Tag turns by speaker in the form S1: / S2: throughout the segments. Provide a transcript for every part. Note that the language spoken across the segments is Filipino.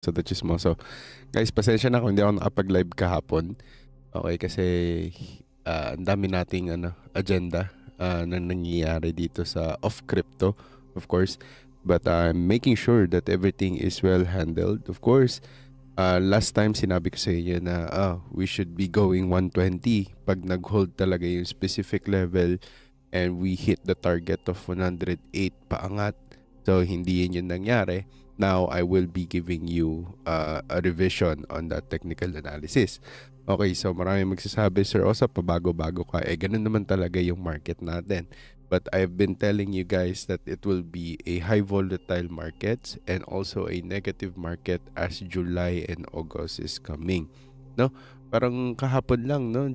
S1: sa The Chismoso. Guys, pasensya na kung hindi ako nakapag-live kahapon. Okay, kasi ang dami nating agenda na nangyayari dito sa Off Crypto, of course. But I'm making sure that everything is well handled. Of course, last time sinabi ko sa inyo na we should be going 120 pag nag-hold talaga yung specific level and we hit the target of 108 paangat. So, hindi yun yung nangyari. Now, I will be giving you a revision on that technical analysis. Okay, so marami magsasabi, Sir Osa, pabago-bago ka. Ganun naman talaga yung market natin. But I've been telling you guys that it will be a high volatile markets and also a negative market as July and August is coming. No? Parang kahapon lang, no?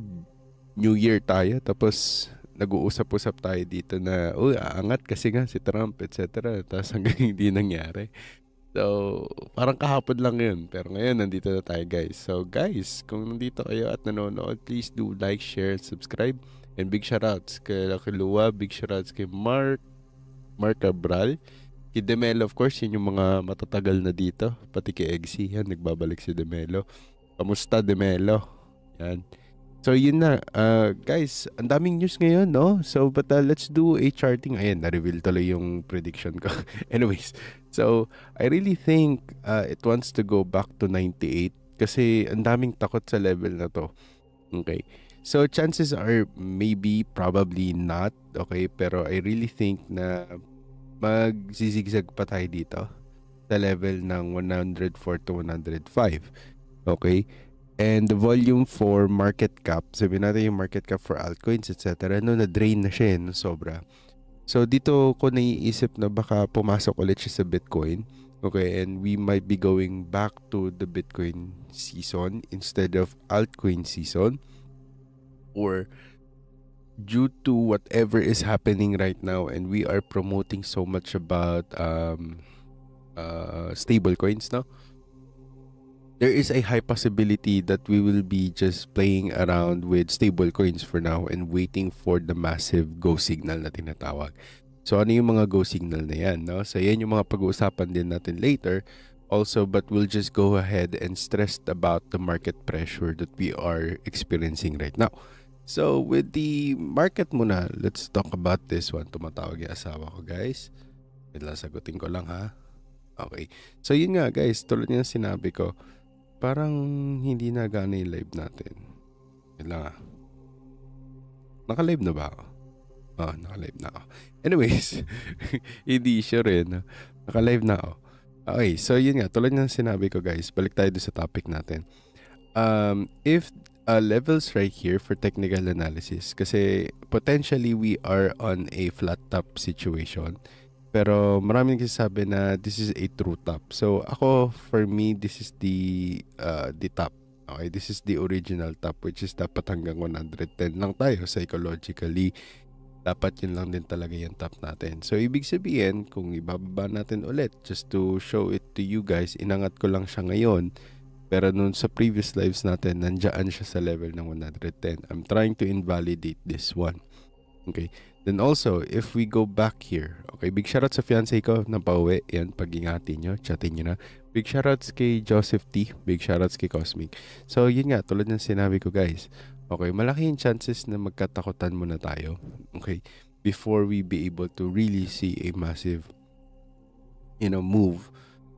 S1: New Year tayo, tapos nag-uusap-usap tayo dito na, aangat kasi nga si Trump, etc. Tapos hanggang hindi nangyari. So, parang kahapon lang yun. Pero ngayon, nandito na tayo, guys. So, guys, kung nandito kayo at nanonood, please do like, share, and subscribe. And big shoutouts kay Lucky Lua, big shoutouts kay Mark Cabral, kay Demelo, of course, yun yung mga matatagal na dito. Pati kay Eggsy, yan, nagbabalik si Demelo. Kamusta, Demelo? Yan. So, yun na. Guys, ang daming news ngayon, no? So, but let's do a charting. Ayan, na-reveal tuloy yung prediction ko. Anyways, so, I really think it wants to go back to 98 kasi ang daming takot sa level na to. Okay. So, chances are maybe, probably not. Okay, pero I really think na magzizigzag pa tayo dito sa level ng 104 to 105. Okay? And the volume for market cap, sabihin natin yung market cap for altcoins, etc. Na-drain na siya sobra. So, dito ko naiisip na baka pumasok ulit siya sa Bitcoin. Okay, and we might be going back to the Bitcoin season instead of altcoin season. Or due to whatever is happening right now and we are promoting so much about stable coins, no? There is a high possibility that we will be just playing around with stable coins for now and waiting for the massive go signal na tinatawag. So, ano yung mga go signal na yan, no? So, yan yung mga pag-uusapan din natin later. Also, but we'll just go ahead and stress about the market pressure that we are experiencing right now. So, with the market muna, let's talk about this one. Tumatawag yung asawa ko, guys. Wait lang, sagutin ko lang, ha? Okay. So, yun nga, guys. Tulad yung sinabi ko, parang hindi na gana yung live natin. Wait lang, ha? Naka-live na ba ako? Naka-live na ako. Anyways, hindi sure rin. Naka-live na ako. Okay, so yun nga. Tulad ng sinabi ko, guys. Balik tayo doon sa topic natin. If levels right here for technical analysis, kasi potentially we are on a flat top situation, pero maraming nagsasabi na this is a true top. So ako, for me, this is the top. Okay, this is the original top, which is dapat hanggang 110 lang tayo psychologically. Dapat yun lang din talaga yung top natin. So ibig sabihin, kung ibababa natin ulit, just to show it to you guys, inangat ko lang siya ngayon. Pero nung sa previous lives natin, nandiyan siya sa level ng 110. I'm trying to invalidate this one. Okay. Then also, if we go back here, okay, big shoutouts sa fiancé ko na pauwi. Yan, pag-ingati nyo, chatin nyo na. Big shoutouts kay Joseph T. Big shoutouts kay Cosmic. So, yun nga, tulad ng sinabi ko, guys. Okay, malaki yung chances na magkatakutan muna tayo. Okay, before we be able to really see a massive, move.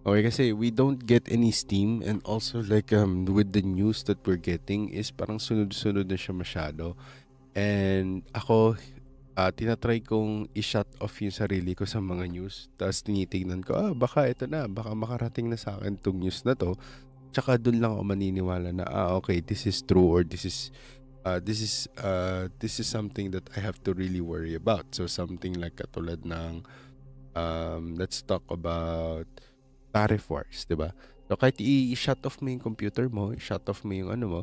S1: Okay, kasi we don't get any steam, and also like with the news that we're getting is parang sunod-sunod na siya masyado. And ako, tinatry kong i-shut off yung sarili ko sa mga news. Tapos tinitignan ko, baka ito na, baka makarating na sa akin tong news na to. Tsaka dun lang ako maniniwala na, okay, this is true, or this is something that I have to really worry about. So something like katulad ng, let's talk about tariff wars, diba? So kahit i-shut off mo yung computer mo, i-shut off mo yung ano mo,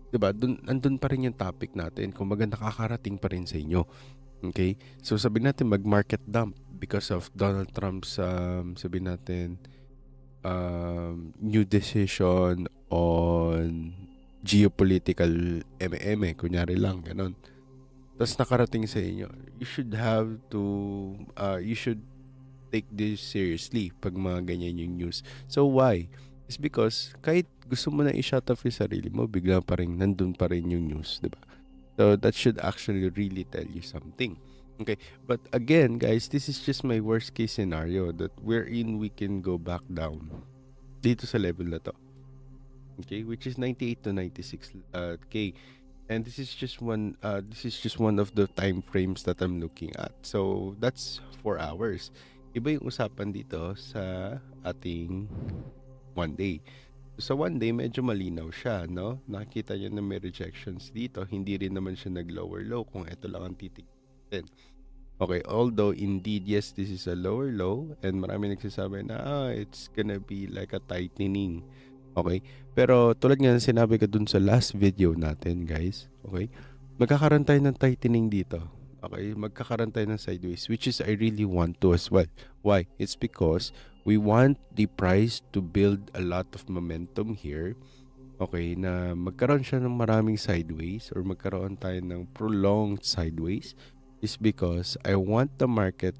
S1: diba, andun pa rin yung topic natin. Kung maganda, nakakarating pa rin sa inyo. Okay? So, sabihin natin mag-market dump because of Donald Trump's, sabihin natin, new decision on geopolitical kunyari lang, ganon. Tapos nakarating sa inyo. You should take this seriously pag mga ganyan yung news. So why? It's because kahit gusto mo na i-shut off yung sarili mo, bigla pa rin nandun pa rin yung news, 'di ba? So that should actually really tell you something. Okay, but again, guys, this is just my worst case scenario that wherein we can go back down dito sa level na to. Okay, which is 98 to 96 K. And this is just one of the time frames that I'm looking at. So that's 4 hours. Iba yung usapan dito sa ating one day. Sa one day, medyo malinaw siya, no? Nakikita niyo na may rejections dito. Hindi rin naman siya nag-lower low kung ito lang ang titignan. Okay, although indeed, yes, this is a lower low and marami nagsasabi na it's gonna be like a tightening. Okay? Pero tulad nga ng sinabi ko dun sa last video natin, guys, okay? Magkakaroon tayo ng tightening dito. Okay? Magkakaroon tayo ng sideways, which is I really want to as well. Why? It's because we want the price to build a lot of momentum here. Okay, na magkaroon siya ng maraming sideways or magkaroon tayo ng prolonged sideways is because I want the market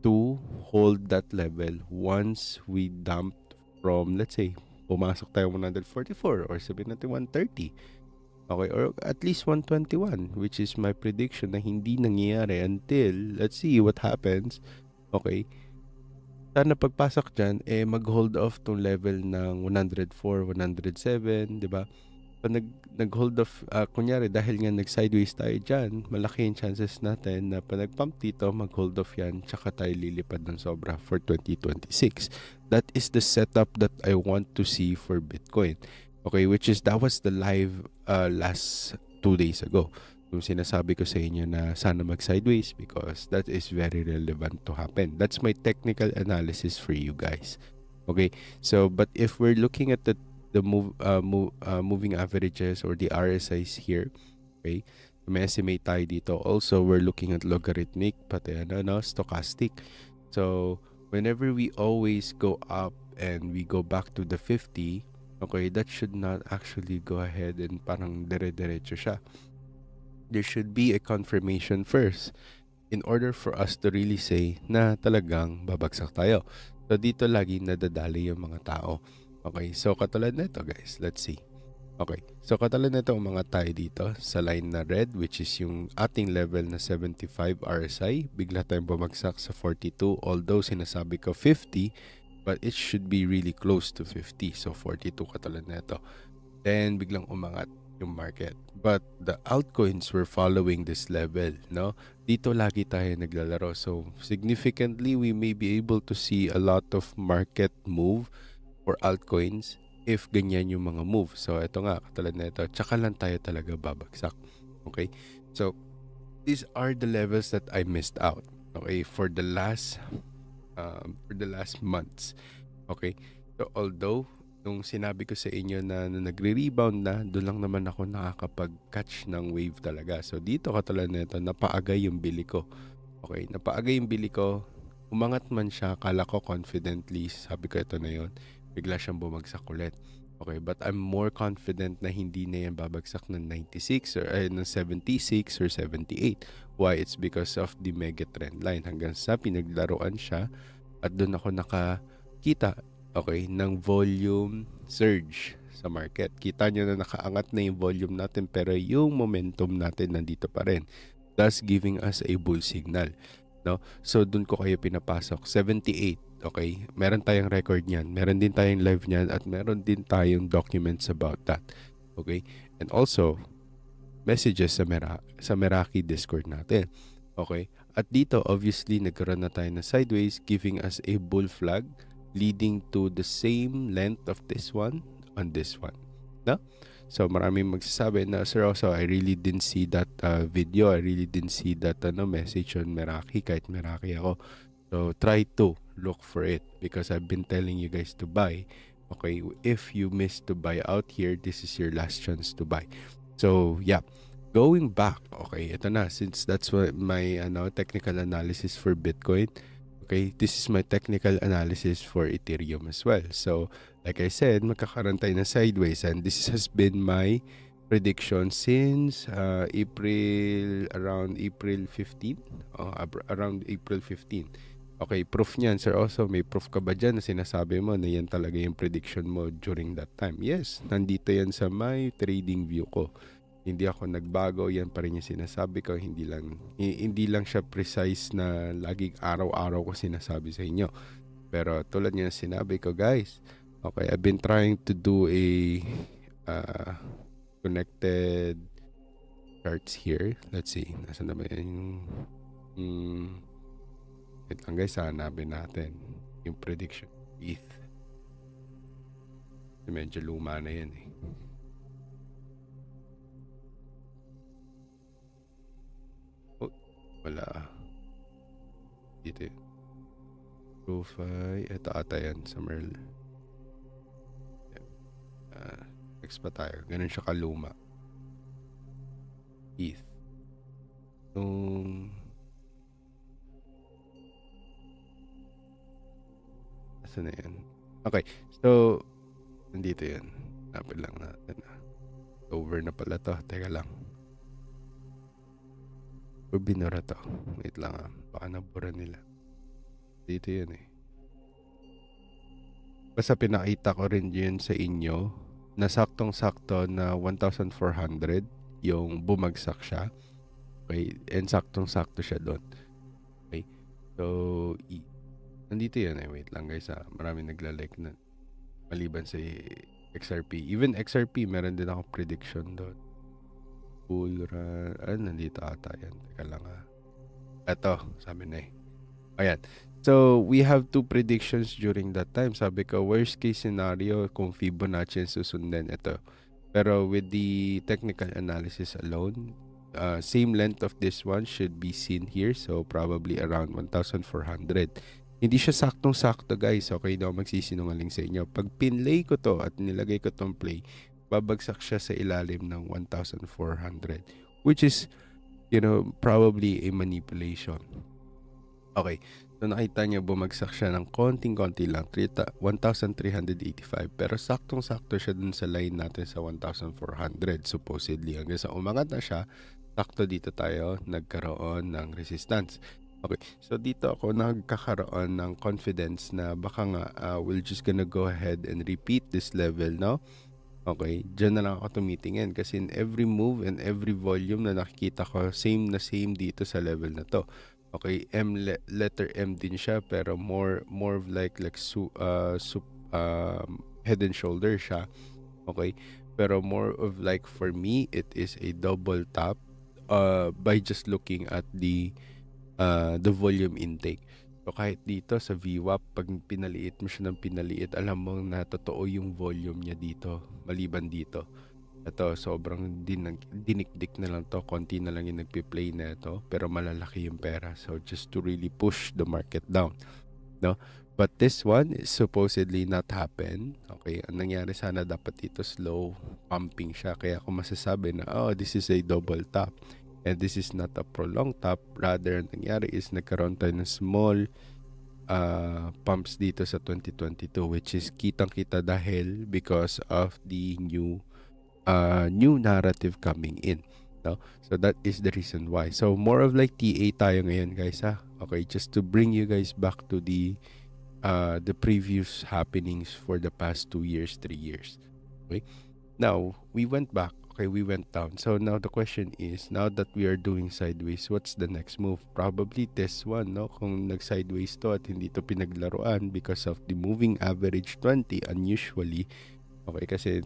S1: to hold that level once we dumped from, let's say, pumasok tayo 144 or sabihin natin 130. Okay, or at least 121, which is my prediction na hindi nangyayari until, let's see what happens. Okay, sana pagpasok dyan, mag-hold off tong level ng 104, 107, di ba? Pag nag-hold off, kunyari dahil nga nag-sideways tayo dyan, malaki yung chances natin na pag nag-pump dito, mag-hold off yan, tsaka tayo lilipad ng sobra for 2026. That is the setup that I want to see for Bitcoin. Okay, that was the live last 2 days ago. Yung sinasabi ko sa inyo na sana mag-sideways because that is very relevant to happen. That's my technical analysis for you guys. Okay, so but if we're looking at the moving averages or the RSIs here, okay, may estimate tayo dito. Also, we're looking at logarithmic, pati stochastic. So, whenever we always go up and we go back to the 50, okay, that should not actually go ahead and parang dire-diretso siya. There should be a confirmation first in order for us to really say na talagang babagsak tayo. So, dito lagi nadadali yung mga tao. Okay, so katulad nito guys, let's see. Okay, so katulad nito ang mga tayo dito sa line na red, which is yung ating level na 75 RSI. Bigla tayong bumagsak sa 42, although sinasabi ko 50, but it should be really close to 50. So 42 katulad nito. Then biglang umangat yung market. But the altcoins were following this level, no? Dito lagi tayo naglalaro. So significantly, we may be able to see a lot of market move for altcoins if ganyan yung mga move. So, ito nga, katulad na ito, tsaka lang tayo talaga babagsak. Okay? So, these are the levels that I missed out. Okay? For the last months. Okay? So, although, nung sinabi ko sa inyo na nagre-rebound na, doon lang naman ako nakakapag-catch ng wave talaga. So, dito katulad na ito, napaagay yung bili ko. Okay? Napaagay yung bili ko, umangat man siya, kala ko confidently, sabi ko ito na yun, bigla siyang bumagsak ulit. Okay, but I'm more confident na hindi na yan babagsak ng 96 or ng 76 or 78. Why? It's because of the mega trend line. Hanggang sa pinaglaruan siya at doon ako nakakita, okay, ng volume surge sa market. Kita nyo na nakaangat na yung volume natin pero yung momentum natin nandito pa rin. Thus giving us a bull signal. No? So doon ko kayo pinapasok. 78. Okay, meron tayong record niyan, meron din tayong live niyan, at meron din tayong documents about that. Okay, and also messages sa Meraki Discord natin. Okay, at dito obviously nagkaroon na tayo ng sideways, giving us a bull flag leading to the same length of this one on this one. No? So maraming magsasabi na, Sir Oso, I really didn't see that video, I really didn't see that message on Meraki, kahit Meraki ako. So try to look for it because I've been telling you guys to buy. Okay, if you missed to buy out here, this is your last chance to buy. So yeah, going back, okay, ito na, since that's what my technical analysis for Bitcoin. Okay, this is my technical analysis for Ethereum as well. So like I said, magkakaroon tayo na sideways, and this has been my prediction since around April 15. Around April 15. Okay, proof niyan, Sir Oso, may proof ka ba dyan na sinasabi mo na yan talaga yung prediction mo during that time? Yes, nandito yan sa my trading view ko. Hindi ako nagbago, yan pa rin yung sinasabi ko. Hindi lang siya precise na laging araw-araw ko sinasabi sa inyo. Pero tulad nga sinabi ko, guys, okay, I've been trying to do a connected charts here. Let's see, nasa na ba yung wait lang guys, hanapin natin yung prediction ETH. Medyo luma na yan eh. Oh, wala. Dito yun. Profile. Ito ata yan sa Merl. Next pa tayo. Ganun siya kaluma. ETH. Asa na yan? Okay. So, nandito yan. Hanapin lang natin. Over na pala to. Teka lang. O binura to. Wait lang baka nabura nila. Dito yan eh. Basta pinakita ko rin yun sa inyo na saktong-sakto na 1,400 yung bumagsak siya. Okay? And saktong-sakto siya doon. Okay? So, nandito yan eh. Wait lang guys marami nagla-like na. Maliban sa XRP. Even XRP, meron din ako prediction doon. Bull run. Nandito ata yan. Teka lang Eto, sabi na eh. Ayan. So, we have two predictions during that time. Sabi ko, worst case scenario, kung Fibonacci susundin, ito. Pero with the technical analysis alone, same length of this one should be seen here. So, probably around 1,400. Hindi siya saktong-sakto, guys. Okay, daw magsisinungaling sa inyo. Pag pinlay ko to at nilagay ko tong play, babagsak siya sa ilalim ng 1,400. Which is, probably a manipulation. Okay. So, nakita niyo bumagsak siya ng konting-konti lang, 1,385. Pero saktong-sakto siya dun sa line natin sa 1,400 supposedly. Hanggang sa umangat na siya, sakto dito tayo nagkaroon ng resistance. Okay, so dito ako nagkakaroon ng confidence na baka nga we're just gonna go ahead and repeat this level, no? Okay, dyan na lang ako tumitingin kasi in every move and every volume na nakikita ko, same dito sa level na to. Okay, letter M din siya pero more like head and shoulder siya. Okay, pero more of like for me it is a double tap by just looking at the volume intake. So kahit dito sa VWAP, pag pinaliit mo siya ng pinaliit, alam mo na totoo yung volume niya dito maliban dito. Ito, sobrang dinikdik na lang to. Konti na lang yung nagpi-play na ito. Pero malalaki yung pera. So, just to really push the market down. No? But this one is supposedly not happen. Okay, ang nangyari sana dapat dito slow pumping siya. Kaya ako masasabi na, this is a double top. And this is not a prolonged top. Rather, ang nangyari is nagkaroon tayo ng small pumps dito sa 2022. Which is kitang-kita dahil because of the new narrative coming in, no? So that is the reason why. So more of like TA tayo ngayon, guys, okay, just to bring you guys back to the previous happenings for the past 2 years, 3 years. Okay, now we went back. Okay, we went down. So now the question is, now that we are doing sideways, what's the next move? Probably this one, no? Kung nag-sideways to at hindi to pinaglaruan because of the moving average 20 unusually. Okay, kasi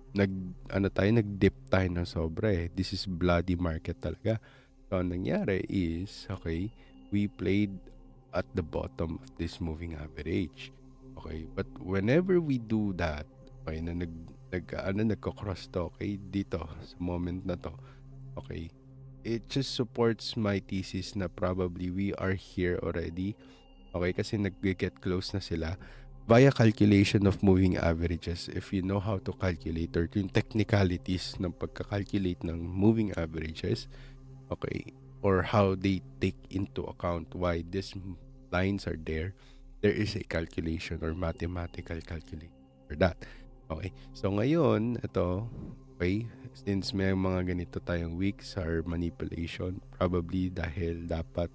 S1: nag-dip tayo ng sobra eh. This is bloody market talaga. So, ang nangyari is, okay, we played at the bottom of this moving average. Okay, but whenever we do that, okay, na nagko-cross to, okay, dito, sa moment na to, okay, it just supports my thesis na probably we are here already. Okay, kasi nag-get close na sila via calculation of moving averages. If you know how to calculate or yung technicalities ng pagka-calculate ng moving averages, okay, or how they take into account why these lines are there is a calculation or mathematical calculation for that. Okay, so ngayon, ito, okay, since may mga ganito tayong weeks or manipulation, probably dahil dapat,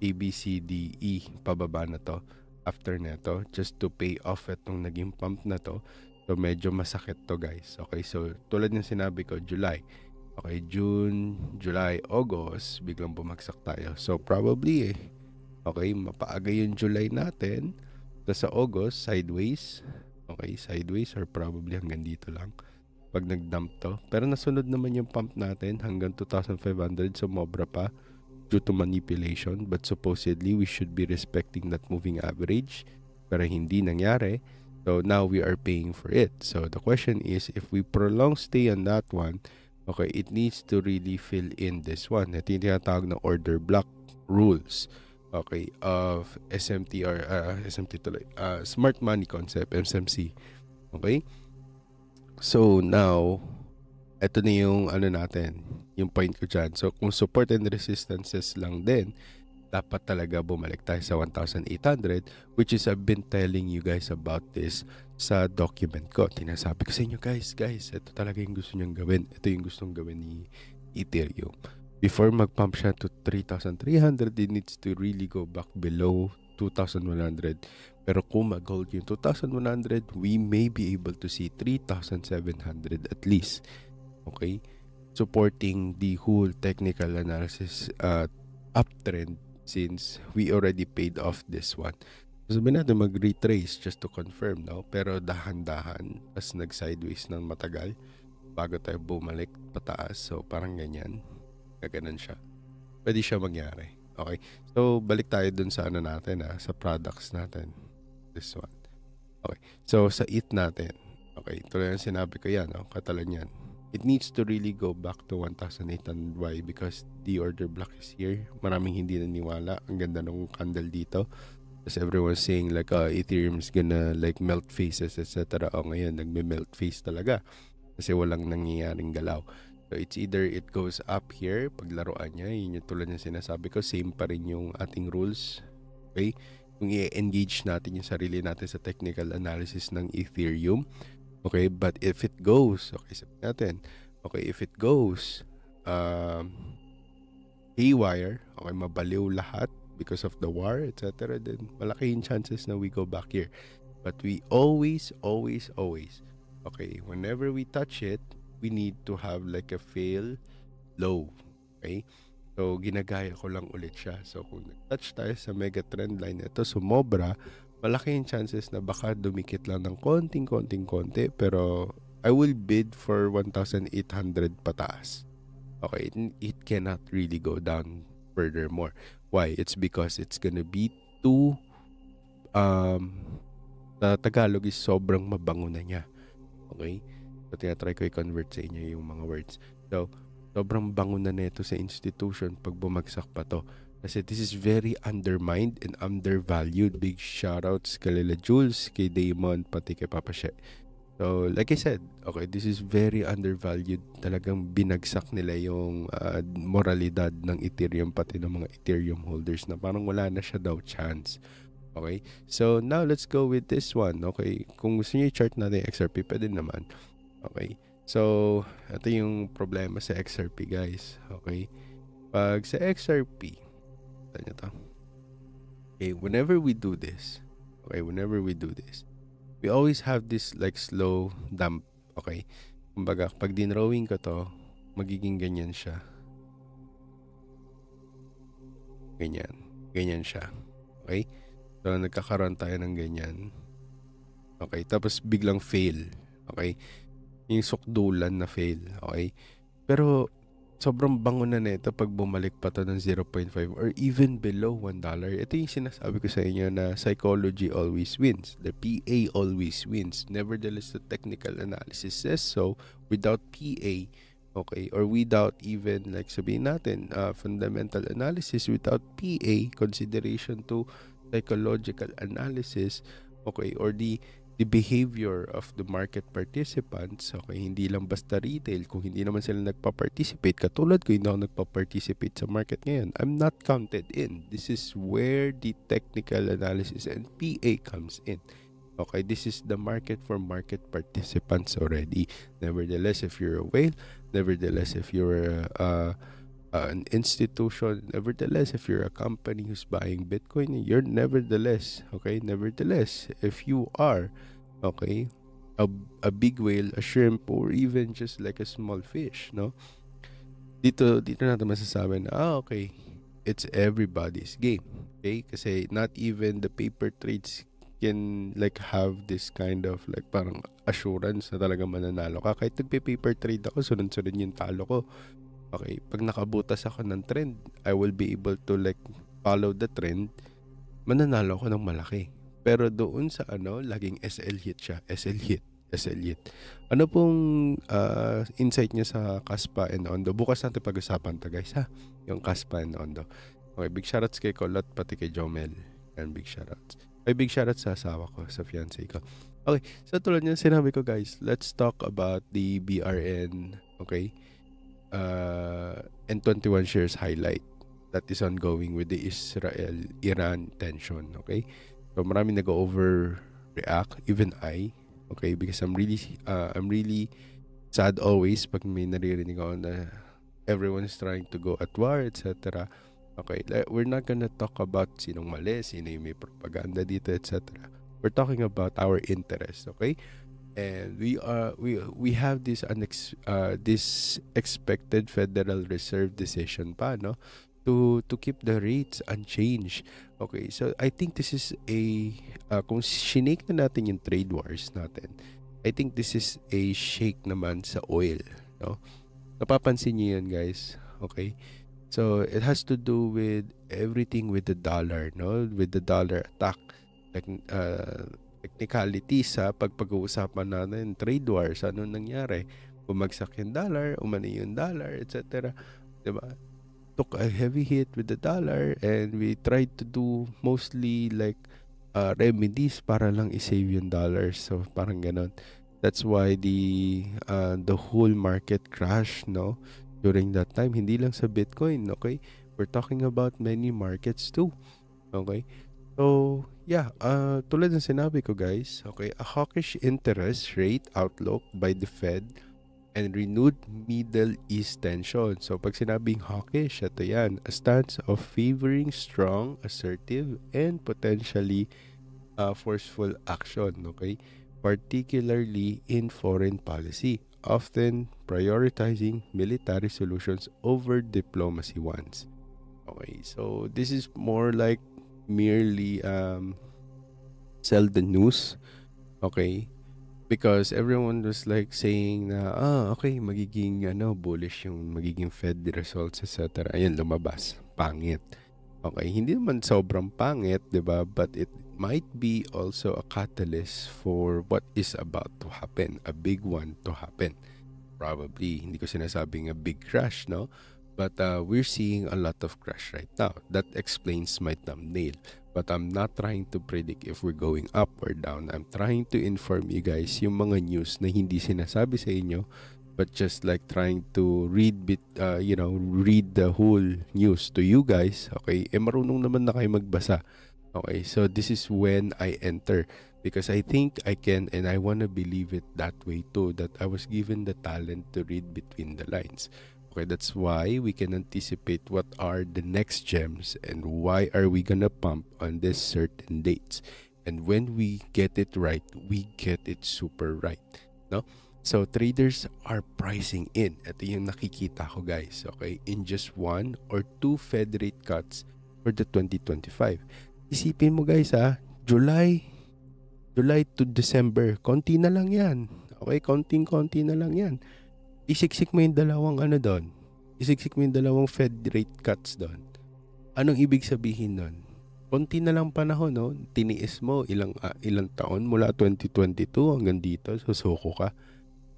S1: A, B, C, D, E, pababa na to. After neto, just to pay off itong naging pump na to. So, medyo masakit to, guys. Okay, so, tulad ng sinabi ko, July. Okay, June, July, August, biglang bumagsak tayo. So, probably okay, mapaaga yung July natin. Tapos sa August, sideways. Okay, sideways or probably hanggang dito lang pag nag-dump to. Pero nasunod naman yung pump natin hanggang 2,500, so mobra pa due to manipulation, but supposedly we should be respecting that moving average, pero hindi nangyari. So now we are paying for it. So the question is, if we prolong stay on that one, okay, it needs to really fill in this one. Ito yung tinatawag na order block rules, okay, of SMT or SMT tuloy, smart money concept, SMC. Okay, so now ito na yung ano natin, yung point ko dyan. So, kung support and resistances lang din, dapat talaga bumalik tayo sa 1,800, which is I've been telling you guys about this sa document ko. Tinasabi ko sa inyo, guys, ito talaga yung gusto nyong gawin. Ito yung gustong gawin ni Ethereum. Before mag-pump siya to 3,300, it needs to really go back below 2,100. Pero kung mag-hold yung 2,100, we may be able to see 3,700 at least. Okay, supporting the whole technical analysis uptrend since we already paid off this one. So sabihin natin mag-retrace just to confirm, no? Pero dahan-dahan, as nag-sideways ng matagal bago tayo bumalik pataas. So parang ganyan, gaganan siya. Pwede siya mangyari. Okay, so balik tayo dun sa ano natin, sa products natin. This one. Okay, so sa ETH natin, okay, tuloy ang sinabi ko yan, no? Katalan yan. It needs to really go back to 1,800. Why? Because the order block is here. Maraming hindi naniwala. Ang ganda ng candle dito. Because everyone's saying like, Ethereum is gonna like melt faces, etc. Ngayon, nagme-melt face talaga. Kasi walang nangyayaring galaw. So, it's either it goes up here, paglaruan niya, yun yung tulad ng sinasabi ko, same pa rin yung ating rules. Okay? Kung i-engage natin yung sarili natin sa technical analysis ng Ethereum, okay, but if it goes, okay, sabihin natin, okay, if it goes haywire, okay, mabaliw lahat because of the war, etc., then malaki yung chances na we go back here. But we always, okay, whenever we touch it, we need to have like a fail low, okay? So, ginagaya ko lang ulit siya. So, kung nag-touch tayo sa mega trend line, ito sumobra, malaki yung chances na baka dumikit lang ng konti, pero I will bid for 1,800 pataas. Okay, it cannot really go down furthermore. Why? It's because it's gonna be too, sa Tagalog is sobrang mabango na niya. Okay? So, tinatry ko i-convert sa inyo yung mga words. So, sobrang bango na neto sa institution pag bumagsak pa to. Kasi this is very undermined and undervalued. Big shoutouts kay Lila Jules, kay Damon, pati kay Papa She. So, like I said, okay, this is very undervalued. Talagang binagsak nila yung moralidad ng Ethereum, pati ng mga Ethereum holders na parang wala na siya daw chance. Okay? So, now let's go with this one. Okay? Kung gusto niyo i-chart natin yung XRP, pwede naman. Okay? So, ito yung problema sa XRP, guys. Okay? Pag sa XRP, okay, whenever we do this, we always have this like slow dump. Okay, kumbaga pag dinrawing ko to, magiging ganyan siya, ganyan siya. Okay, so nagkakaroon tayo ng ganyan. Okay, tapos biglang fail. Okay, yung sukdulan na fail. Okay, pero sobrang bango na nito pag bumalik pa to ng 0.5 or even below $1. Ito yung sinasabi ko sa inyo na psychology always wins. The PA always wins. Nevertheless, the technical analysis says so. Without PA, okay, or without even, like sabihin natin, fundamental analysis, without PA, consideration to psychological analysis, okay, or the behavior of the market participants, okay, hindi lang basta retail, kung hindi naman sila nagpa-participate, katulad ko, hindi ako nagpa-participate sa market ngayon, I'm not counted in. This is where the technical analysis and PA comes in. Okay, this is the market for market participants already. Nevertheless, if you're a whale, nevertheless, if you're an institution. Nevertheless, if you're a company who's buying Bitcoin, you're nevertheless, okay, nevertheless, if you are, okay, a, a big whale, a shrimp, or even just like a small fish, no? Dito natin masasabi na, okay, it's everybody's game. Okay? Kasi not even the paper trades can like have this kind of like parang assurance na talaga mananalo ka. Kahit nagpe-paper trade ako, sunod-sunod yung talo ko. Okay, pag nakabutas ako ng trend, I will be able to like follow the trend, mananalo ako ng malaki. Pero doon sa laging SL hit siya, SL hit, SL hit. Ano pong insight niya sa Kaspa and Ondo? Bukas natin pag-usapan to guys ha, yung Kaspa and Ondo. Okay, big shoutouts kay Colot, pati kay Jomel. And big shoutouts. Ay, big shoutout sa asawa ko, sa fiancé ko. Okay, so tulad niyan sinabi ko guys, let's talk about the BRN, okay? N21 shares highlight that is ongoing with the Israel-Iran tension, okay? So marami nag-overreact, even I, okay? Because I'm really sad always pag may naririnig ako na everyone is trying to go at war, etc. Okay, we're not gonna talk about sinong mali, sino yung may propaganda dito, etc. We're talking about our interest, okay? And we have this this expected Federal Reserve decision pa, no, to keep the rates unchanged. Okay, so I think this is a kung shinake na natin yung trade wars natin, I think this is a shake naman sa oil, no? Napapansin niyo yun guys, okay? So it has to do with everything with the dollar, no, with the dollar attack, like technicality sa pag-uusapan natin trade wars, ano nangyari, bumagsak yung dollar, umani yung dollar, etc. Diba? Took a heavy hit with the dollar and we tried to do mostly like remedies para lang i-save yung dollars. So parang ganon. That's why the whole market crash, no, during that time. Hindi lang sa Bitcoin, okay? We're talking about many markets too. Okay? So, yeah, tulad ng sinabi ko guys, okay, a hawkish interest rate outlook by the Fed and renewed Middle East tension. So, pag sinabing hawkish, ito yan, a stance of favoring strong, assertive, and potentially forceful action, okay? Particularly in foreign policy, often prioritizing military solutions over diplomacy ones. Okay, so this is more like merely sell the news, okay, because everyone was like saying na okay, magiging bullish yung magiging Fed results, etc. Ayun, lumabas pangit. Okay, hindi naman sobrang pangit, 'di ba, but it might be also a catalyst for what is about to happen, a big one to happen. Probably hindi ko sinasabing a big crash, no, but we're seeing a lot of crash right now. That explains my thumbnail. But I'm not trying to predict if we're going up or down. I'm trying to inform you guys yung mga news na hindi sinasabi sa inyo, but just like trying to read read the whole news to you guys. Okay, marunong naman na kayo magbasa. Okay, so this is when I enter, because I think I can and I want to believe it that way too, that I was given the talent to read between the lines. Okay, that's why we can anticipate what are the next gems and why are we gonna pump on this certain dates. And when we get it right, we get it super right, no? So traders are pricing in. Ito yung nakikita ko guys, okay, in just 1 or 2 Fed rate cuts for the 2025. Isipin mo guys July to December, konti na lang yan. Okay, konting-konti na lang yan. Isiksik mo yung dalawang doon. Isiksik mo yung dalawang Fed rate cuts doon. Anong ibig sabihin doon? Konti na lang panahon, no? Tiniis mo ilang taon mula 2022 hanggang dito, susuko ka.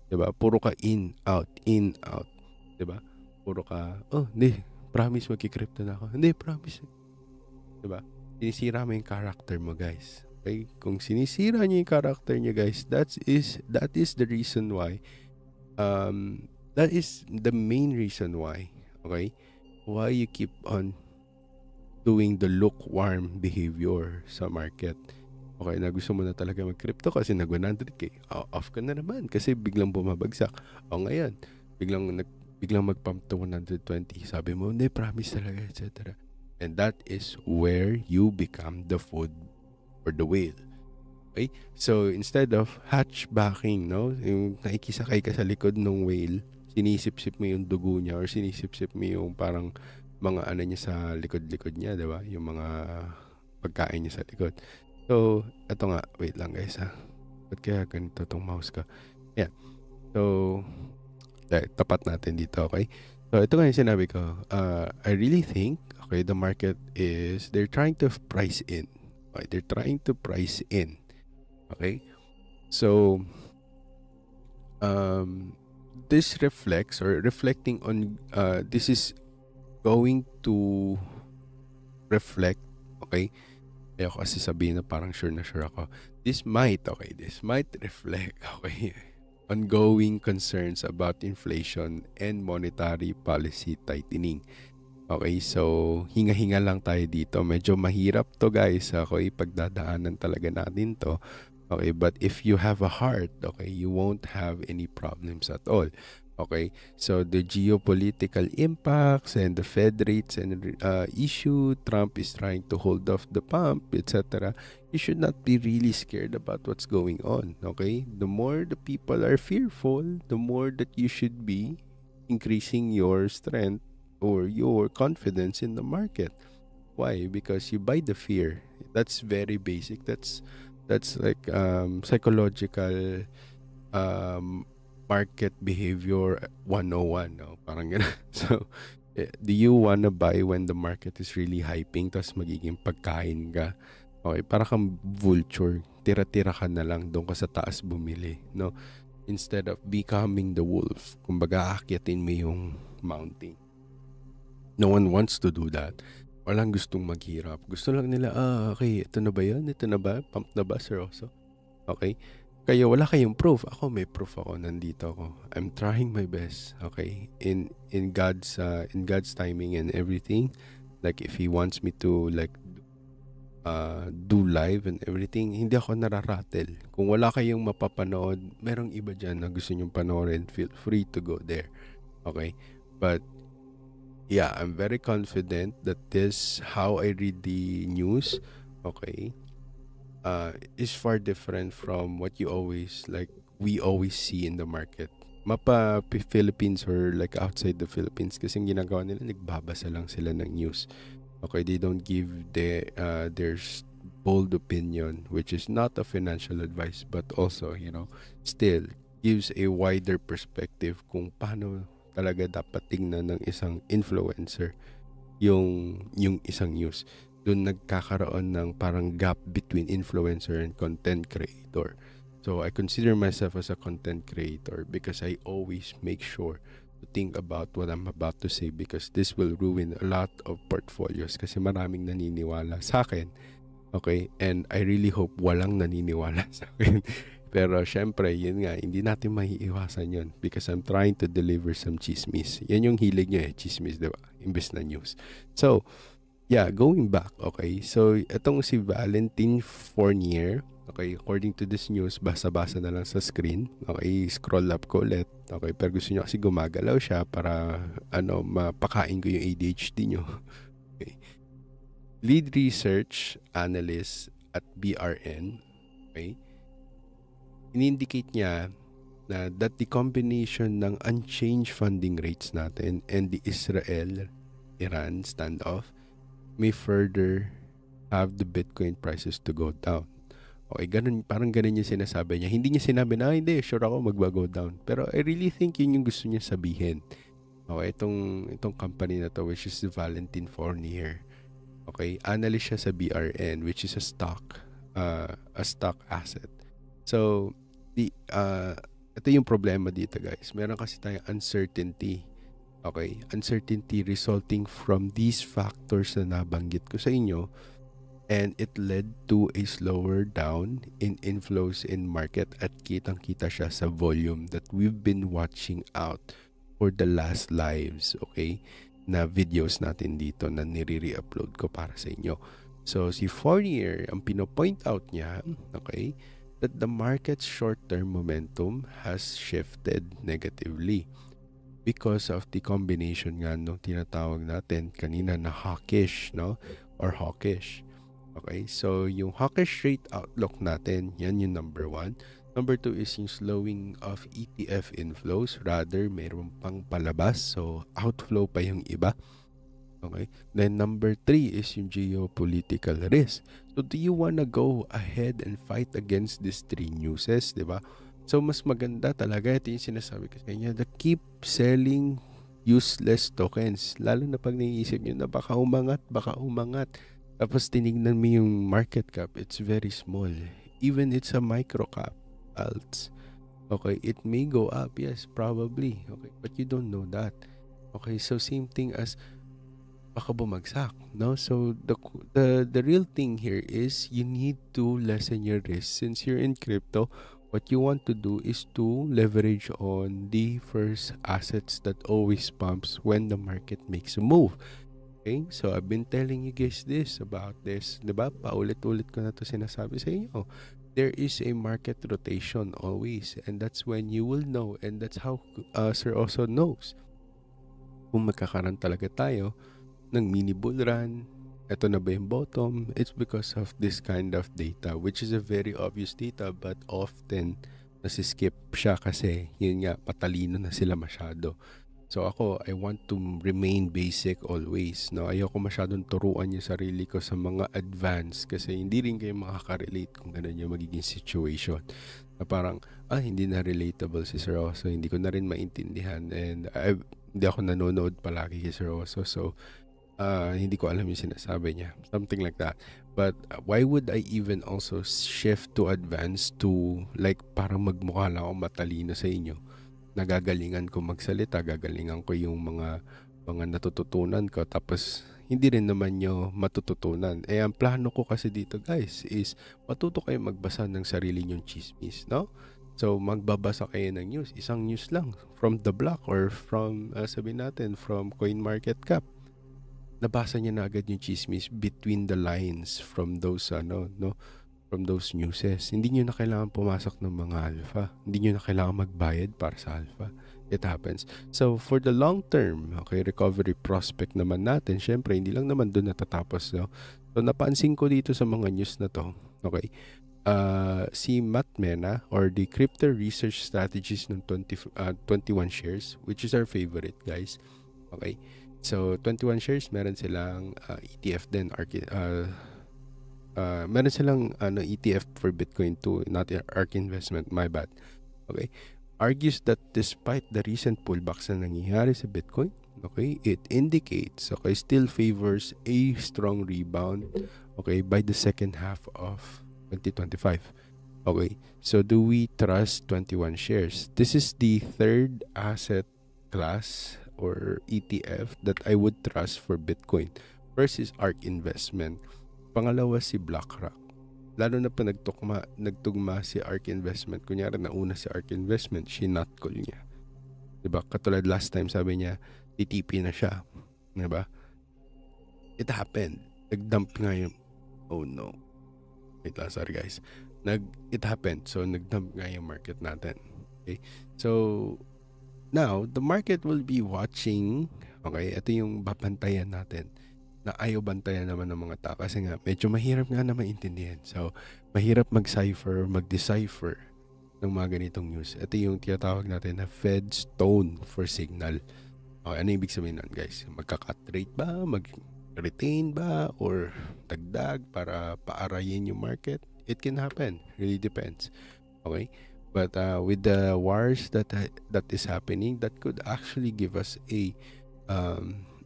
S1: 'Di ba? Puro ka in out. 'Di ba? Puro ka, hindi, promise magki-crypto na ako. Hindi, promise. 'Di ba? Sinisira mo yung character mo, guys. Okay? Kung sinisira niyo yung character niyo, guys, that is the reason why that is the main reason why, okay, why you keep on doing the lukewarm behavior sa market. Okay, na gusto mo na talaga mag-crypto kasi nag 100k, off ka na naman kasi biglang bumabagsak. O ngayon, biglang mag-pump to 120. Sabi mo, hindi, promise talaga, etc. And that is where you become the food for the whale. Okay? So, instead of hatchbacking, no? Yung nakikisakay ka sa likod ng whale, sinisip-sip mo yung dugo niya or sinisip-sip mo yung parang mga ano niya sa likod-likod niya, di ba? Yung mga pagkain niya sa likod. So, eto nga. Wait lang guys ha. Ba't kaya ganito tong mouse ka? Yeah. So, tapat natin dito, okay? So, ito nga yung sinabi ko. I really think, okay, the market is, they're trying to price in. Okay? They're trying to price in. Okay? So, this reflects or reflecting on, this is going to reflect, okay? Ayoko kasi sabihin na parang sure na sure ako. This might reflect, okay, ongoing concerns about inflation and monetary policy tightening. Okay, so hinga-hinga lang tayo dito. Medyo mahirap to guys. Okay, pagdadaanan talaga natin to. Okay, but if you have a heart, okay, you won't have any problems at all. Okay, so the geopolitical impacts and the Fed rates and issue, Trump is trying to hold off the pump, etc. You should not be really scared about what's going on. Okay, the more the people are fearful, the more that you should be increasing your strength or your confidence in the market. Why? Because you buy the fear. That's very basic. That's like psychological market behavior 101, no? Parang gano'n. So, do you wanna buy when the market is really hyping tapos magiging pagkain ka? Okay, para kang vulture. Tira-tira ka na lang doon ka sa taas bumili, no? Instead of becoming the wolf. Kumbaga, aakyatin mo yung mountain. No one wants to do that. Walang gustong maghirap. Gusto lang nila, okay, ito na ba yan? Ito na ba? Pump na ba, Sir Oso? Okay? Kayo, wala kayong proof. Ako, may proof ako. Nandito ako. I'm trying my best. Okay? In God's timing and everything. Like, if He wants me to, like, do live and everything, hindi ako nararattle. Kung wala kayong mapapanood, merong iba dyan na gusto nyong panoorin, feel free to go there. Okay? But, yeah, I'm very confident that this, how I read the news, okay, is far different from what you always, like, we always see in the market. Mapa Philippines or like outside the Philippines, kasi yung ginagawa nila, nagbabasa lang sila ng news. Okay, they don't give their bold opinion, which is not a financial advice, but also, you know, still gives a wider perspective kung paano talaga dapat tingnan ng isang influencer yung isang news. Doon nagkakaroon ng parang gap between influencer and content creator. So I consider myself as a content creator because I always make sure to think about what I'm about to say, because this will ruin a lot of portfolios kasi maraming naniniwala sa akin. Okay? And I really hope walang naniniwala sa akin. Pero syempre, yun nga, hindi natin maiiwasan yun because I'm trying to deliver some chismis. Yan yung hilig nyo chismis, diba? Imbes na news. So, yeah, going back, okay? So, itong si Valentin Fournier, okay, according to this news, basa-basa na lang sa screen. Okay, scroll up ko ulit. Okay, pero gusto nyo kasi gumagalaw siya para, mapakain ko yung ADHD nyo. Okay. Lead Research Analyst at BRN, okay? In-indicate niya na that the combination ng unchanged funding rates natin and the Israel-Iran standoff may further have the Bitcoin prices to go down. Okay, parang ganun yung sinasabi niya. Hindi niya sinabi na, hindi, sure ako mag-go down. Pero I really think yun yung gusto niya sabihin. Okay, itong company na to, which is the Valentin Fournier. Okay, analyst siya sa BRN, which is a stock asset. So, ito yung problema dito guys. Meron kasi tayong uncertainty. Okay? Uncertainty resulting from these factors na nabanggit ko sa inyo, and it led to a slower down in inflows in market at kitang-kita siya sa volume that we've been watching out for the last lives, okay? Na videos natin dito na nire-upload ko para sa inyo. So, si Fournier, ang pino-point out niya, okay, that the market's short-term momentum has shifted negatively. because of the combination nga nung tinatawag natin kanina na hawkish, no? Or hawkish. Okay, so yung hawkish rate outlook natin, yan yung number 1. Number 2 is yung slowing of ETF inflows. Rather, mayroon pang palabas. So, outflow pa yung iba. Okay. Then, number 3 is yung geopolitical risk. So, do you wanna go ahead and fight against these 3 newses? Diba? So, mas maganda talaga. Ito yung sinasabi ko sa inyo. Keep selling useless tokens. Lalo na pag naiisip nyo na baka umangat. Tapos tinignan mo yung market cap, it's very small. Even it's a micro cap alts. Okay, it may go up, yes, probably. Okay, but you don't know that. Okay, so same thing as baka bumagsak, no? So the real thing here is you need to lessen your risk. Since you're in crypto, what you want to do is to leverage on the first assets that always pumps when the market makes a move. Okay, so I've been telling you guys about this, diba? Paulit-ulit ko na to sinasabi sa inyo. There is a market rotation always, and that's when you will know, and that's how Sir also knows kung magkakaroon talaga tayo ng mini bull run, eto na ba yung bottom. It's because of this kind of data, which is a very obvious data, but often nasiskip siya kasi yun nga, patalino na sila masyado. So ako, I want to remain basic always. No? Ayoko masyadong turuan yung sarili ko sa mga advanced kasi hindi rin kayo makaka-relate kung ganun yung magiging situation. Na parang, hindi na relatable si Sir Oso. Hindi ko na rin maintindihan. And hindi ako nanonood palagi kay Sir Oso. So, hindi ko alam yung sinasabi niya. Something like that. But why would I even also shift to advanced to like parang magmukha lang ako matalino sa inyo? Nagagalingan ko magsalita, gagalingan ko yung mga natututunan ko, tapos hindi rin naman nyo matututunan. Ang plano ko kasi dito guys is matuto kayo magbasa ng sarili nyong chismis, no? So magbabasa kayo ng news, isang news lang from the block or from sabihin natin from CoinMarketCap. Nabasa niya na agad yung chismis between the lines from those from those newses. Hindi nyo na kailangan pumasok ng mga alpha. Hindi nyo na kailangan magbayad para sa alpha. It happens. So, for the long term, okay, recovery prospect naman natin, syempre, hindi lang naman doon natatapos. No? So, napansin ko dito sa mga news na to, okay, si Matt Mena or the Crypto Research Strategies ng 21 shares, which is our favorite, guys. Okay. So, 21 shares, meron silang ETF din, meron silang ETF for Bitcoin too, not ARK investment, my bad. Okay. Argues that despite the recent pullbacks na nangyayari sa Bitcoin, okay, it indicates, okay, still favors a strong rebound, okay, by the second half of 2025. Okay. So, do we trust 21 shares? This is the third asset class or ETF that I would trust for Bitcoin. First is ARK investment. Pangalawa si BlackRock. Lalo na pa nagtugma si ARK investment. Kunyari nauna si ARK investment, sinot call niya. Diba? Katulad last time sabi niya, TTP na siya. Diba? It happened. Nag-dump nga yung, oh no. Wait lang, sorry guys. It happened. So, nag-dump nga yung market natin. Okay? So, now, the market will be watching. Okay? Ito yung babantayan natin. Na ayaw bantayan naman ng mga tao kasi nga medyo mahirap nga na maintindihan. So, mahirap mag-decipher ng mga ganitong news. Ito yung tinatawag natin na Fed's tone for signal. Okay, ano ibig sabihin nun, guys? Magka-cut rate ba? Mag-retain ba? Or dagdag para paarayin yung market? It can happen. Really depends. Okay? But with the wars that is happening, that could actually give us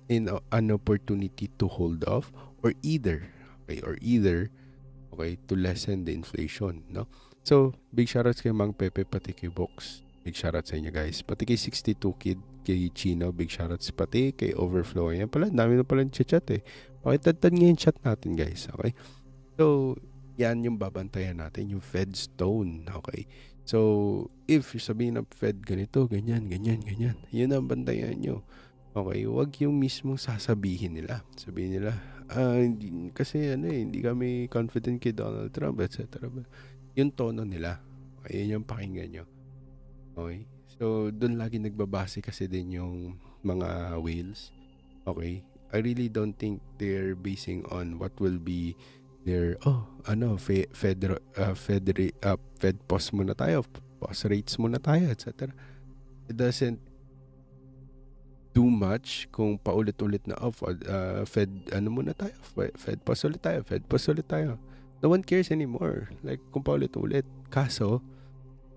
S1: an opportunity to hold off or either to lessen the inflation, no? So, big shoutouts kay Mang Pepe, pati kay Box. Big shoutouts sa inyo guys. Pati kay 62 Kid, kay Chino, big shoutouts pati kay Overflow. Yan pala, dami na pala chat eh. Okay, tatan nga yung chat natin guys, okay? So, yan yung babantayan natin, yung Fed's tone, okay? So, if sabihin ng Fed ganito, ganyan, yun ang bantayan nyo. Okay, wag yung mismong sasabihin nila. Sabihin nila, kasi hindi kami confident kay Donald Trump, etc. Yung tono nila, okay, yun yung pakinggan nyo. Okay? So, doon lagi nagbabase kasi din yung mga whales. Okay? I really don't think they're basing on what will be their, Fed pos muna tayo, pos rates muna tayo, etc. It doesn't do much kung paulit-ulit na Fed ano muna tayo, Fed pos ulit tayo, Fed pos ulit tayo. No one cares anymore. Like, kung paulit-ulit. Kaso,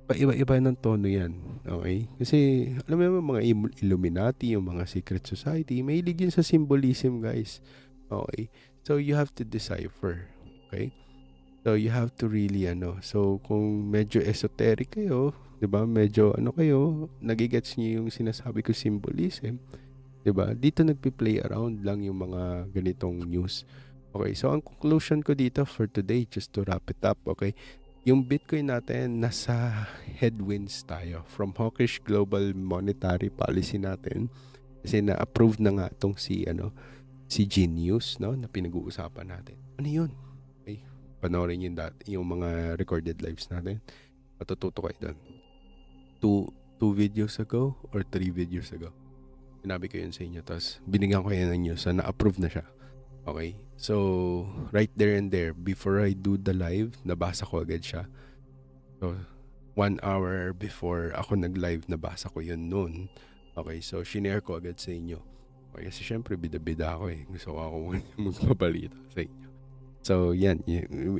S1: paiba-iba ng tono yan. Okay? Kasi, alam mo yung mga Illuminati, yung mga secret society, mahilig yun sa symbolism, guys. Okay? So, you have to decipher. Okay? So, you have to really, so, kung medyo esoteric kayo, di ba, medyo, kayo, nagigets niyo yung sinasabi ko symbolism, di ba, dito nagpi-play around lang yung mga ganitong news. Okay, so, ang conclusion ko dito for today, just to wrap it up, okay, yung Bitcoin natin, nasa headwinds tayo from hawkish global monetary policy natin. Kasi na-approve na nga itong si Genius, no, na pinag-uusapan natin. Ano yun? Okay, panoorin yung mga recorded lives natin. Matututo kayo doon. Two videos ago or 3 videos ago. Sinabi ko yun sa inyo. Tapos binigyan ko yan ng news na na-approve na siya. Okay? So, right there and there, before I do the live, nabasa ko agad siya. So, 1 hour before ako nag-live, nabasa ko yun noon. Okay, so shinare ko agad sa inyo. Okay, kasi syempre, bida-bida ako eh. Gusto ko ako magpabalita sa inyo. So, yan.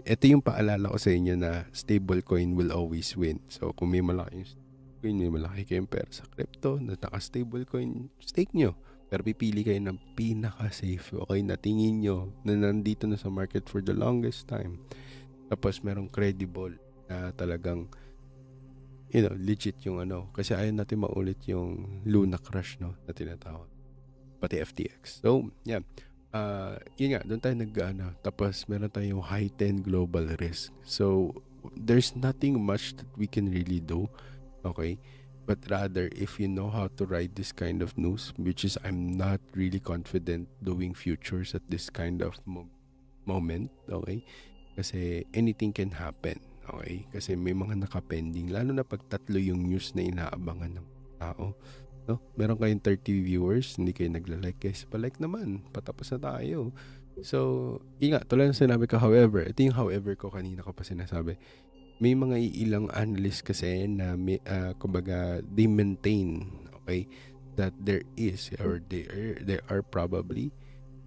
S1: Ito yung paalala ko sa inyo na stablecoin will always win. So, kung may malaki yung stablecoin, may malaki kayong pera sa crypto, na naka-stablecoin, stake nyo. Pero pipili kayo ng pinaka-safe, okay, na tingin nyo na nandito na sa market for the longest time. Tapos merong credible na talagang, legit yung Kasi ayaw natin maulit yung Luna crash, no, na tinatawag. Pati FTX. So, yeah. Yun nga, doon tayo tapos meron tayong heightened global risk. So, there's nothing much that we can really do. Okay? But rather, if you know how to ride this kind of news, which is I'm not really confident doing futures at this kind of moment, okay? Kasi anything can happen, okay? Kasi may mga nakapending, lalo na pag tatlo yung news na inaabangan ng tao. No? Meron kayong 30 viewers, hindi kayo nagla-like, guys. Pa-like naman, patapos na tayo. So, yun nga, tulad ng sinabi ko, however, ito yung however ko kanina ko pa sinasabi, may mga ilang analysts kasi na kumbaga they maintain, okay, that there is or there are probably,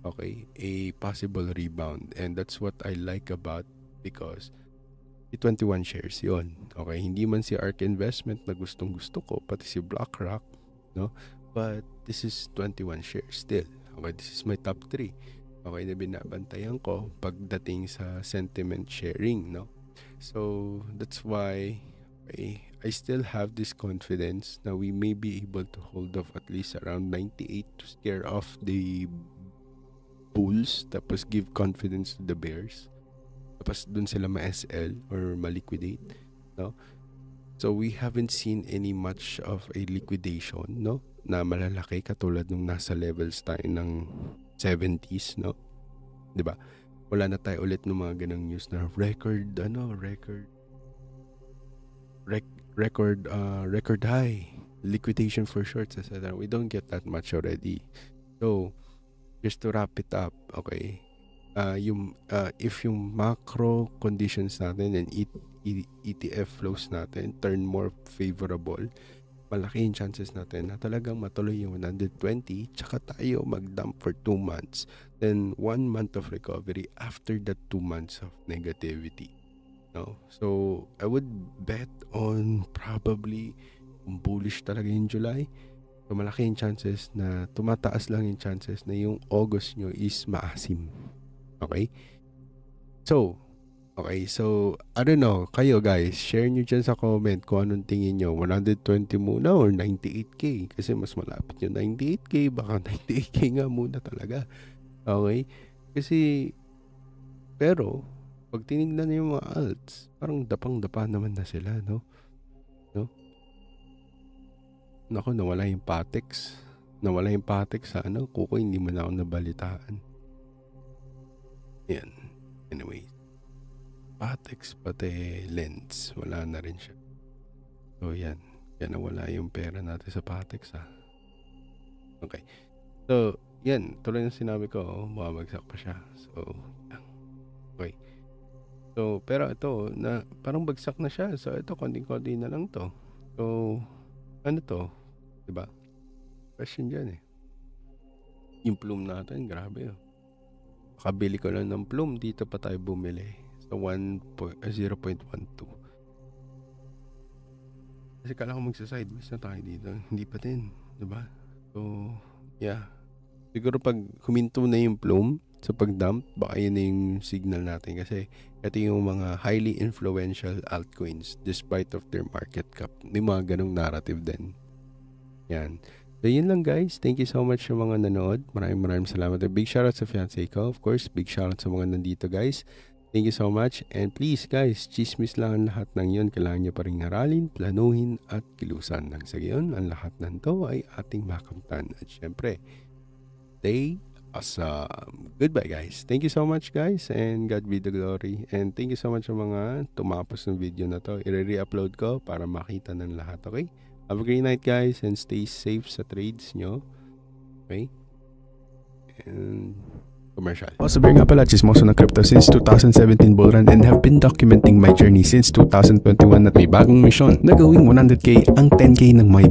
S1: okay, a possible rebound, and that's what I like about, because 21 shares yon, okay, hindi man si ARK Investment na gustong gusto ko, pati si BlackRock, no, but this is 21 shares still, okay, this is my top 3, okay, na binabantayan ko pagdating sa sentiment sharing, no. So, that's why I still have this confidence that we may be able to hold off at least around 98 to scare off the bulls, tapos give confidence to the bears. Tapos dun sila ma-SL or ma-liquidate, no? So, we haven't seen any much of a liquidation, no? Na malalaki katulad nung nasa levels tayo ng 70s, no? 'Di ba? Wala na tayo ulit ng mga ganang news na record high liquidation for shorts, etc. We don't get that much already. So, just to wrap it up, okay, if yung macro conditions natin and ETF flows natin turn more favorable, malaki yung chances natin na talagang matuloy yung 120, tsaka tayo mag-dump for 2 months, then 1 month of recovery after that 2 months of negativity, no? So, I would bet on probably bullish talaga yung July. So, malaki yung chances na tumataas lang yung chances na yung August nyo is maasim. Okay? So, I don't know, kayo guys, share nyo dyan sa comment kung anong tingin nyo, 120 muna or 98k, kasi mas malapit yung 98k, baka 98k nga muna talaga, okay? Kasi, pero, pag tinignan yung mga alts, parang dapang-dapa naman na sila, no? Naku, nawala yung Patex sa Kuko, hindi mo na ako nabalitaan. Yan, anyway. Patex pati Lens, wala na rin siya. So yan, Kaya nawala yung pera natin sa Patex Okay. So, yan. Tuloy ng sinabi ko, bumabagsak pa siya. So, okay. So, pero ito, parang bagsak na siya. So, ito, konting-konti na lang to. So, ano to? Diba? Question dyan Yung plume natin, grabe Kabili ko lang ng plume. Dito pa tayo bumili. So, 0.12. Kasi kala ko magsa-sideways na tayo dito. Hindi pa din. Diba? So, yeah. Siguro pag huminto na yung plume sa pag-dump, baka yun na yung signal natin. Kasi ito yung mga highly influential altcoins despite of their market cap. May mga ganong narrative din. Yan. So, yun lang guys. Thank you so much sa mga nanood. Maraming salamat. Big shoutout sa fiancé ko. Of course, big shoutout sa mga nandito guys. Thank you so much. And please guys, chismis lang ang lahat ng yun. Kailangan nyo pa rin aralin, planuhin at kilusan. Nang sa gayon, ang lahat ng to ay ating makamtan. At syempre, stay awesome. Goodbye guys. Thank you so much guys. And God be the glory. And thank you so much sa mga tumapos ng video na to. I-re-upload ko para makita ng lahat. Okay? Have a great night guys. And stay safe sa trades nyo. Okay? And commercial. Sabi nga pala, chismoso ng crypto since 2017 bull run and have been documenting my journey since 2021 at may bagong mission na gawing 100k ang 10k ng my